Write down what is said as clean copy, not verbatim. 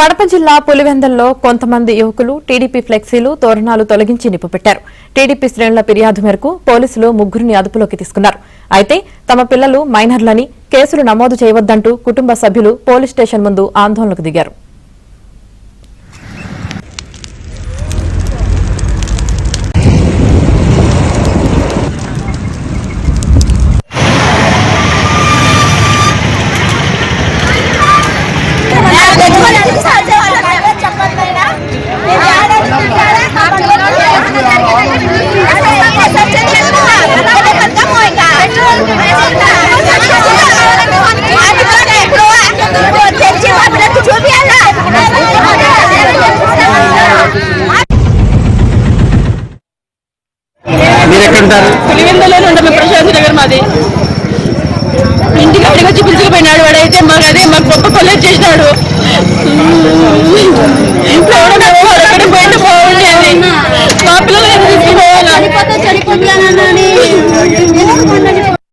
కడప జిల్లా పులివెందుల్లో కొంతమంది యువకులు టీడీపీ ఫ్లెక్సీలు తోరణాలు తొలగించి నిప్పుపెట్టారు. టీడీపీ శ్రేణుల ఫిర్యాదు మేరకు పోలీసులు ముగ్గురిని అదుపులోకి తీసుకున్నారు. అయితే తమ పిల్లలు మైనర్లని కేసులు నమోదు చేయవద్దంటూ కుటుంబ సభ్యులు పోలీస్ స్టేషన్ ముందు ఆందోళనకు దిగారు. పులివెందులోనే ఉంటాం. ప్రశాంత్ నగర్ మాది. ఇంటికి అడిగి వచ్చి పిలుచుకుపోయినాడు. వాడైతే మాకు గొప్ప కొలేజ్ చేసినాడు. పోయిన బాగుండేది. మా పిల్లలు తీసుకుపోవాలి.